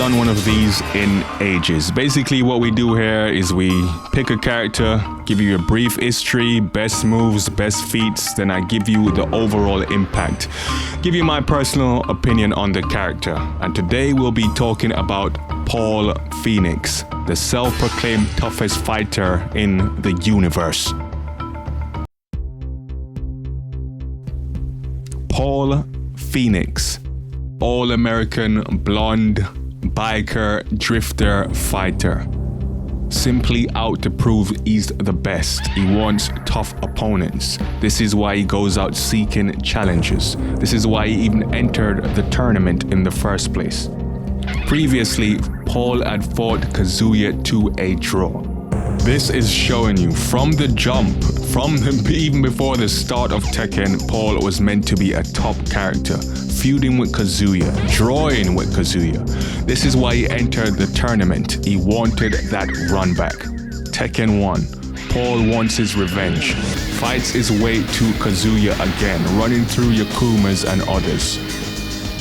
done one of these in ages. Basically what we do here is we pick a character, give you a brief history, best moves, best feats, then I give you the overall impact. Give you my personal opinion on the character. And today we'll be talking about Paul Phoenix, the self-proclaimed toughest fighter in the universe. Paul Phoenix, all-American blonde biker drifter fighter. Simply out to prove he's the best. He wants tough opponents. This is why he goes out seeking challenges. This is why he even entered the tournament in the first place. Previously, Paul had fought Kazuya to a draw. This is showing you from the jump, even before the start of Tekken, Paul was meant to be a top character, feuding with Kazuya, drawing with Kazuya. This is why he entered the tournament. He wanted that run back. Tekken 1. Paul wants his revenge. Fights his way to Kazuya again, running through Yakumas and others.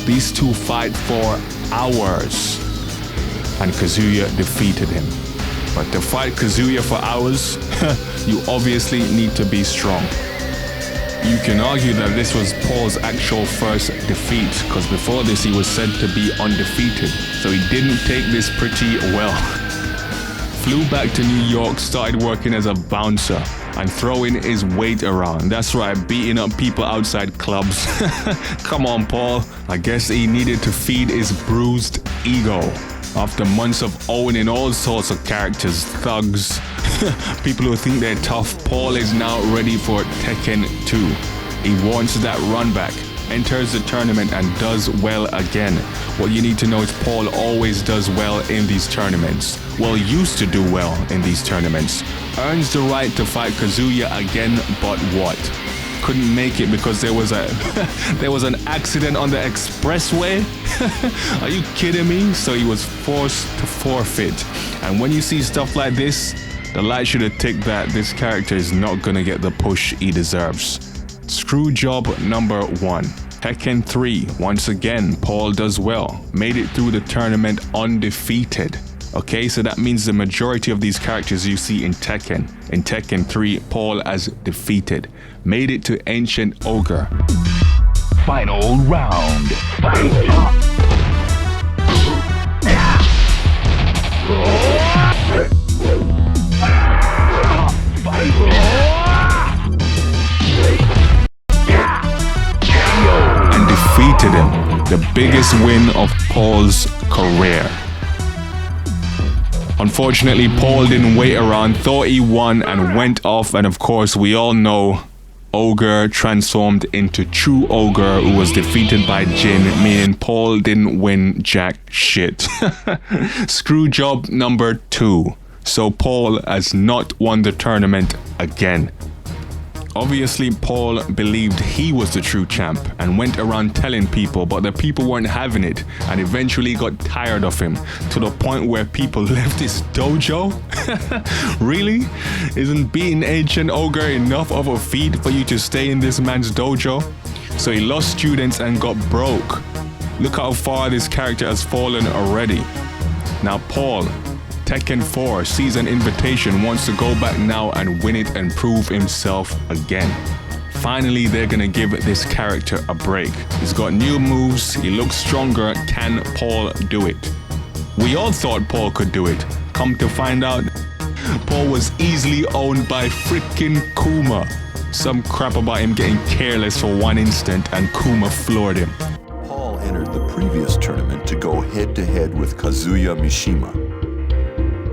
These two fight for hours, and Kazuya defeated him. But to fight Kazuya for hours, you obviously need to be strong. You can argue that this was Paul's actual first defeat, because before this he was said to be undefeated, so he didn't take this pretty well. Flew back to New York, started working as a bouncer and throwing his weight around. That's right, beating up people outside clubs. Come on, Paul. I guess he needed to feed his bruised ego. After months of owning all sorts of characters, thugs, people who think they're tough, Paul is now ready for Tekken 2. He wants that run back, enters the tournament and does well again. What you need to know is Paul always does well in these tournaments. Well, used to do well in these tournaments. Earns the right to fight Kazuya again, but what? Couldn't make it because there was an accident on the expressway. Are you kidding me? So he was forced to forfeit. And when you see stuff like this, the light should have ticked that this character is not gonna get the push he deserves. Screwjob number 1. Tekken 3. Once again, Paul does well. Made it through the tournament undefeated. Okay, so that means the majority of these characters you see in Tekken. In Tekken 3, Paul has defeated. Made it to Ancient Ogre. Final round. Fight. And defeated him. The biggest win of Paul's career. Unfortunately, Paul didn't wait around, thought he won and went off, and of course we all know Ogre transformed into True Ogre, who was defeated by Jin, meaning Paul didn't win jack shit. Screwjob number 2. So Paul has not won the tournament again. Obviously, Paul believed he was the true champ and went around telling people, but the people weren't having it and eventually got tired of him to the point where people left his dojo. Really? Isn't beating Ancient Ogre enough of a feat for you to stay in this man's dojo? So he lost students and got broke. Look how far this character has fallen already. Now Paul, Tekken 4 sees an invitation, wants to go back now and win it and prove himself again. Finally, they're gonna give this character a break. He's got new moves, he looks stronger. Can Paul do it? We all thought Paul could do it. Come to find out, Paul was easily owned by freaking Kuma. Some crap about him getting careless for one instant and Kuma floored him. Paul entered the previous tournament to go head-to-head with Kazuya Mishima,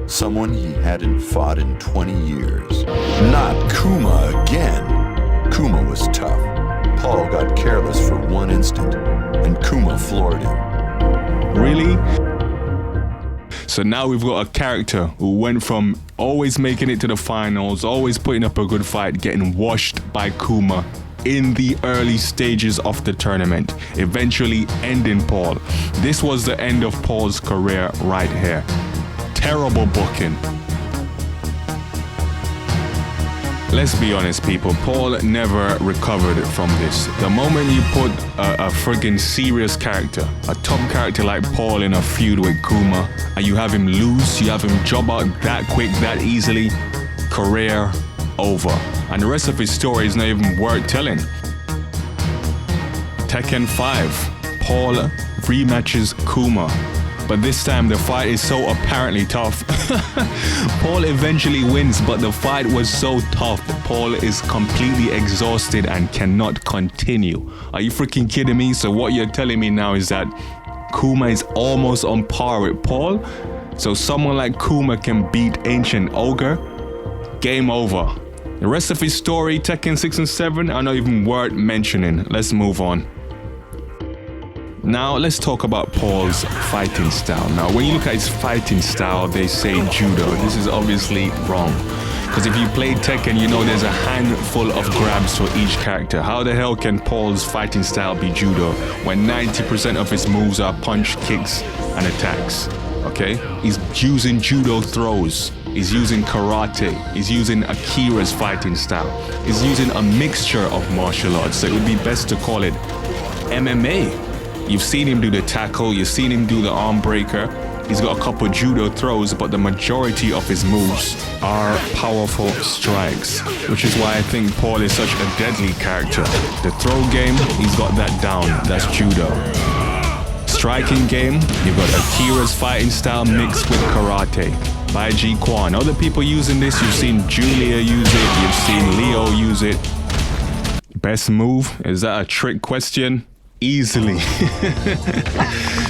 someone he hadn't fought in 20 years. Not Kuma again. Kuma was tough. Paul got careless for one instant, and Kuma floored him. Really? So now we've got a character who went from always making it to the finals, always putting up a good fight, getting washed by Kuma in the early stages of the tournament, eventually ending Paul. This was the end of Paul's career right here. Terrible booking. Let's be honest, people. Paul never recovered from this. The moment you put a friggin' serious character, a top character like Paul in a feud with Kuma, and you have him lose, you have him job out that quick, that easily, career over. And the rest of his story is not even worth telling. Tekken 5, Paul rematches Kuma. But this time the fight is so apparently tough. Paul eventually wins, but the fight was so tough. Paul is completely exhausted and cannot continue. Are you freaking kidding me? So what you're telling me now is that Kuma is almost on par with Paul? So someone like Kuma can beat Ancient Ogre? Game over. The rest of his story, Tekken 6 and 7, are not even worth mentioning. Let's move on. Now, let's talk about Paul's fighting style. Now, when you look at his fighting style, they say judo. This is obviously wrong. Because if you play Tekken, you know there's a handful of grabs for each character. How the hell can Paul's fighting style be judo when 90% of his moves are punch, kicks, and attacks? Okay? He's using judo throws. He's using karate. He's using Akira's fighting style. He's using a mixture of martial arts. So it would be best to call it MMA. You've seen him do the tackle, you've seen him do the arm breaker. He's got a couple judo throws, but the majority of his moves are powerful strikes, which is why I think Paul is such a deadly character. The throw game, he's got that down, that's judo. Striking game, you've got Akira's fighting style mixed with karate. By G Quan. Other people using this, you've seen Julia use it, you've seen Leo use it. Best move? Is that a trick question? Easily.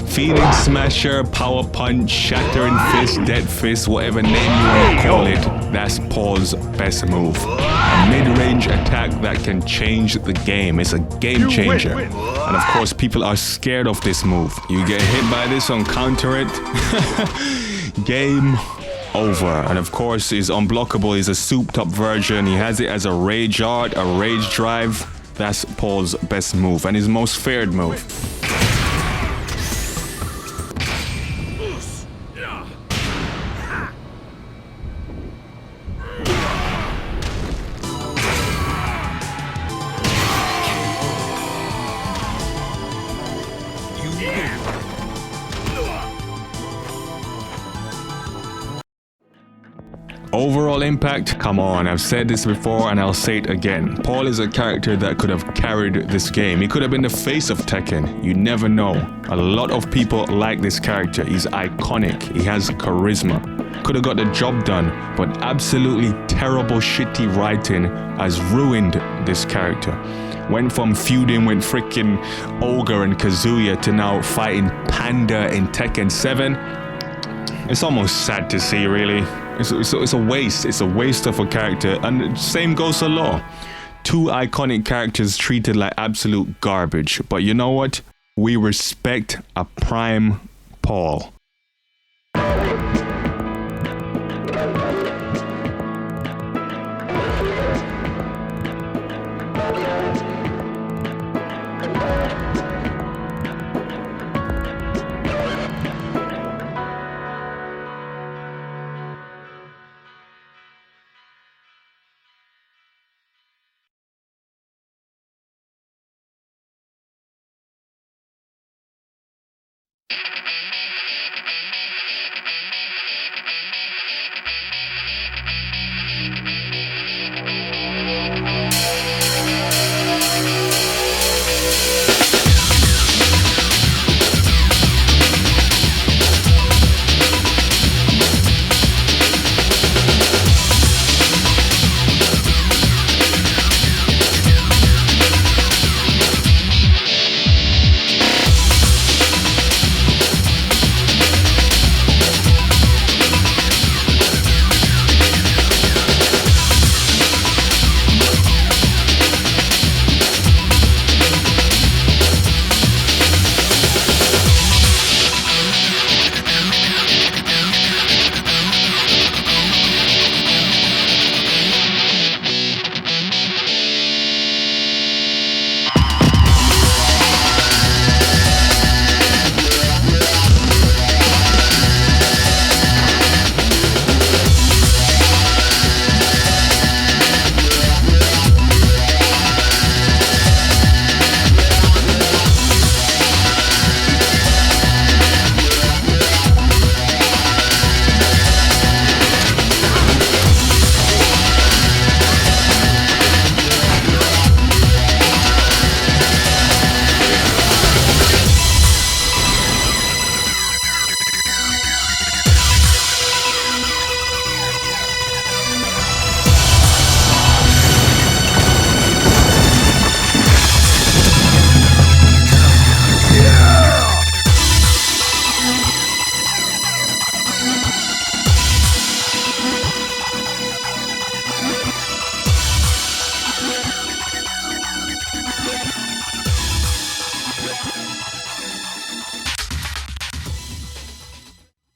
Phoenix Smasher, Power Punch, Shattering Fist, Dead Fist, whatever name you want to call it, that's Paul's best move. A mid-range attack that can change the game. It's a game changer. And of course, people are scared of this move. You get hit by this on counter it, game over. And of course, his unblockable is a souped up version. He has it as a rage art, a rage drive. That's Paul's best move and his most feared move. Overall impact? Come on, I've said this before and I'll say it again. Paul is a character that could have carried this game. He could have been the face of Tekken. You never know. A lot of people like this character. He's iconic. He has charisma. Could have got the job done, but absolutely terrible, shitty writing has ruined this character. Went from feuding with freaking Ogre and Kazuya to now fighting Panda in Tekken 7. It's almost sad to see, really. It's a waste. It's a waste of a character. And same goes for Law. Two iconic characters treated like absolute garbage. But you know what? We respect a prime Paul.